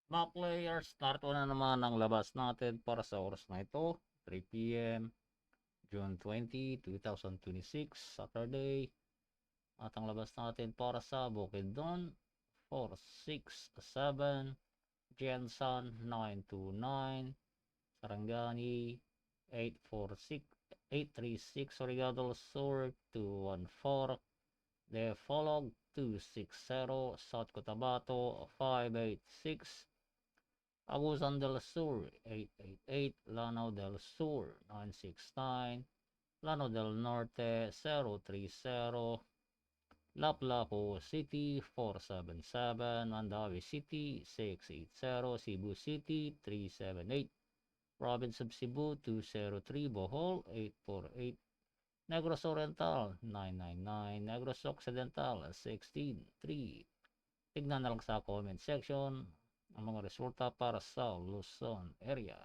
Mga players, narito na naman ang labas natin para sa oras na ito, 3 p.m. June 20, 2026, Saturday. At ang labas natin para sa Bukidnon, 467, Jensen 929, Sarangani 846, 836, Surigao del Sur 214, Defolog 260, South Cotabato 586, Agusan del Sur 888, Lanao del Sur 969, Lanao del Norte 030, Lapu-Lapu City 477, Mandawi City 680, Cebu City 378, Province of Cebu 203, Bohol 848, Negros Oriental 999, Negros Occidental 163. Tignan na lang sa comment section ang mga resulta para sa Luzon area.